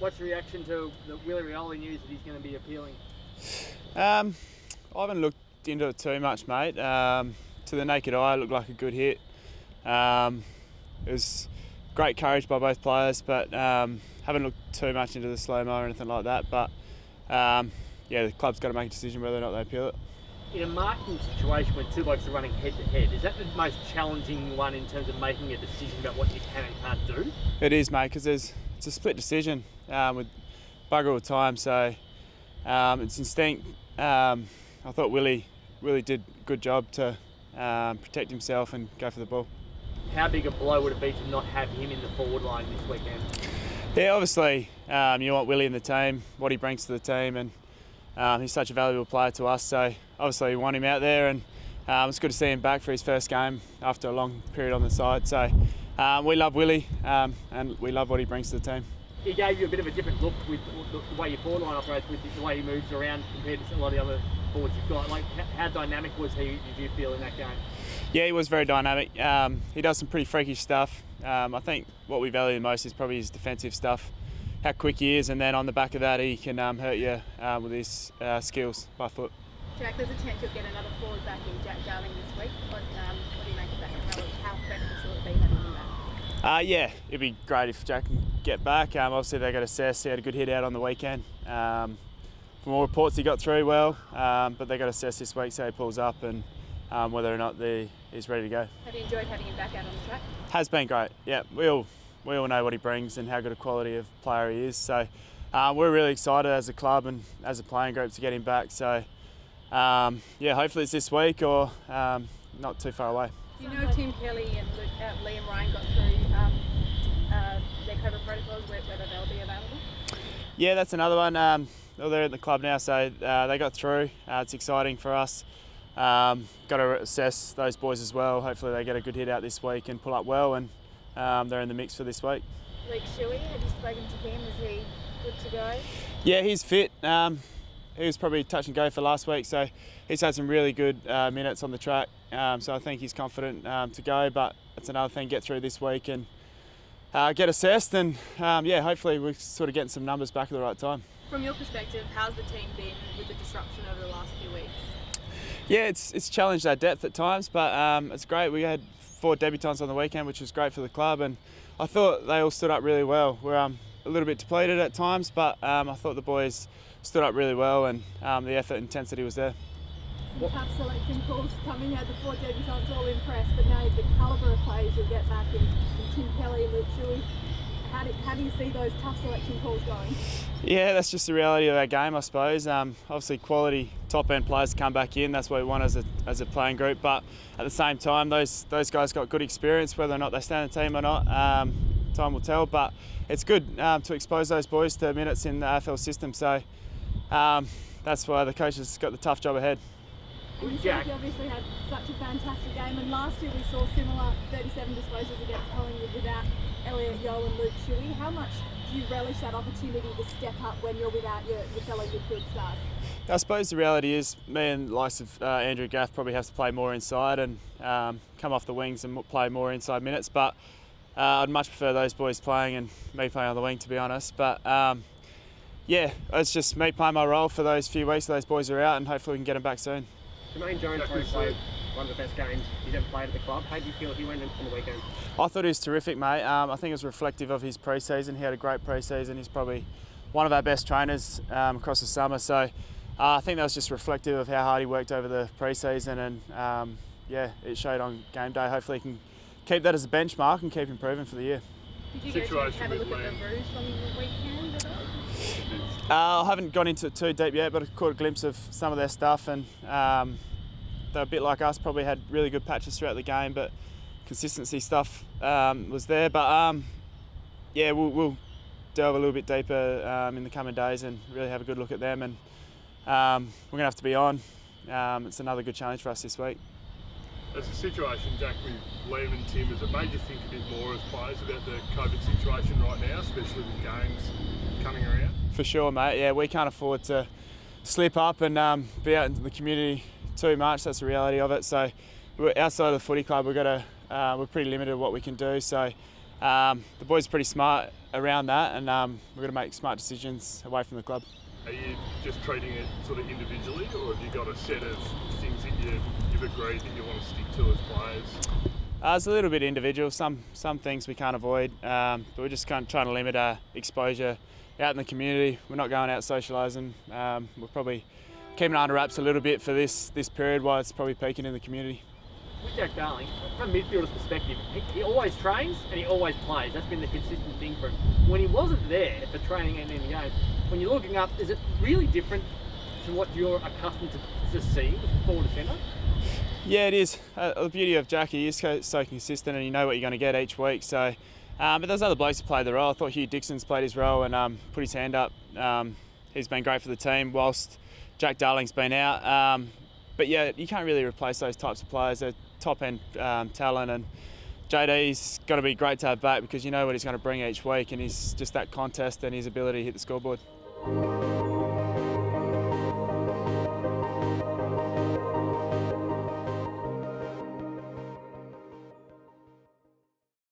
What's the reaction to the Willie Rioli news that he's going to be appealing? I haven't looked into it too much, mate. To the naked eye, it looked like a good hit. It was great courage by both players, but haven't looked too much into the slow-mo or anything like that. But yeah, the club's got to make a decision whether or not they appeal it. In a marking situation when two blokes are running head-to-head, is that the most challenging one in terms of making a decision about what you can and can't do? It is, mate, because it's a split decision with bugger all time, so it's instinct. I thought Willie really did a good job to protect himself and go for the ball. How big a blow would it be to not have him in the forward line this weekend? Yeah, obviously you want Willie in the team, what he brings to the team, and he's such a valuable player to us, so obviously we want him out there, and it's good to see him back for his first game after a long period on the side. So we love Willie and we love what he brings to the team. He gave you a bit of a different look with the way your forward line operates, with the way he moves around compared to a lot of the other forwards you've got. Like, how dynamic was he, did you feel, in that game? Yeah, he was very dynamic. He does some pretty freakish stuff. I think what we value the most is probably his defensive stuff, how quick he is, and then on the back of that he can hurt you with his skills by foot. Jack, there's a chance you'll get another forward back in Jack Darling this week. What do you make of that? How beneficial will it be having him back? Yeah, it'd be great if Jack can get back. Obviously they got assessed. He had a good hit out on the weekend. From all reports he got through well, but they got assessed this week, so he pulls up and whether or not he's ready to go. Have you enjoyed having him back out on the track? Has been great. Yeah, we all know what he brings and how good a quality of player he is. So we're really excited as a club and as a playing group to get him back. So yeah, hopefully it's this week or not too far away. Do you know Tim Kelly and Liam Ryan got through their COVID protocols, whether they'll be available? Yeah, that's another one. They're at the club now, so they got through. It's exciting for us. Got to assess those boys as well. Hopefully they get a good hit out this week and pull up well, and they're in the mix for this week. Luke Shuey, have you spoken to him? Is he good to go? Yeah, he's fit. He was probably touch and go for last week, so he's had some really good minutes on the track. So I think he's confident to go, but it's another thing, get through this week and get assessed, and yeah, hopefully we're sort of getting some numbers back at the right time. From your perspective, how's the team been with the disruption over the last few weeks? Yeah, it's challenged our depth at times, but it's great. We had 4 debutants on the weekend, which was great for the club, and I thought they all stood up really well. We're a little bit depleted at times, but I thought the boys stood up really well, and the effort and intensity was there. Some tough selection calls coming out. The 4 debutants all impressed, but now the calibre of players you'll get back in Tim Kelly, Luke Shuey. How do you see those tough selection calls going? Yeah, that's just the reality of our game, I suppose. Obviously, quality top-end players come back in. That's what we want as a playing group. But at the same time, those guys got good experience. Whether or not they stay in the team or not, time will tell. But it's good to expose those boys to minutes in the AFL system. So that's why the coaches got the tough job ahead. Jack, you obviously had such a fantastic game, and last year we saw similar 37 disposals against Collingwood without Elliot Yeo and Luke Shuey. How much do you relish that opportunity to step up when you're without your fellow midfield stars? I suppose the reality is me and the likes of Andrew Gaff probably have to play more inside and come off the wings and play more inside minutes, but I'd much prefer those boys playing and me playing on the wing, to be honest. But yeah, it's just me playing my role for those few weeks those boys are out, and hopefully we can get them back soon. Jermaine Jones probably played one of the best games he's ever played at the club. How do you feel he went on the weekend? I thought he was terrific, mate. I think it was reflective of his pre-season. He had a great pre-season. He's probably one of our best trainers across the summer. So I think that was just reflective of how hard he worked over the pre-season, and yeah, it showed on game day. Hopefully he can keep that as a benchmark and keep improving for the year. Did you go to have a look at the Roos on the weekend at all? I haven't gone into it too deep yet, but I caught a glimpse of some of their stuff, and they're a bit like us, probably had really good patches throughout the game, but consistency stuff was there. But yeah, we'll delve a little bit deeper in the coming days and really have a good look at them, and we're going to have to be on. It's another good challenge for us this week. As a situation, Jack, with Liam and Tim, has it made you think a bit more as players about the COVID situation right now, especially with games coming around? For sure, mate. Yeah, we can't afford to slip up and be out into the community too much. That's the reality of it. So outside of the footy club, we're pretty limited at what we can do. So the boys are pretty smart around that, and we're going to make smart decisions away from the club. Are you just treating it sort of individually, or have you got a set of things that you've agreed that you want to stick to as players? It's a little bit individual. Some things we can't avoid, but we're just kind of trying to limit our exposure out in the community. We're not going out socialising. We're probably keeping it under wraps a little bit for this period while it's probably peaking in the community. With Jack Darling, from a midfielder's perspective, he always trains and he always plays. That's been the consistent thing for him. When he wasn't there for training and in the games, when you're looking up, is it really different to what you're accustomed to seeing with the forward centre? Yeah, it is. The beauty of Jack, he is so consistent, and you know what you're going to get each week. So, but there's other blokes who played the role. I thought Hugh Dixon's played his role and put his hand up. He's been great for the team whilst Jack Darling's been out. But yeah, you can't really replace those types of players. They're top-end talent, and JD's got to be great to have back because you know what he's going to bring each week, and he's just that contest and his ability to hit the scoreboard.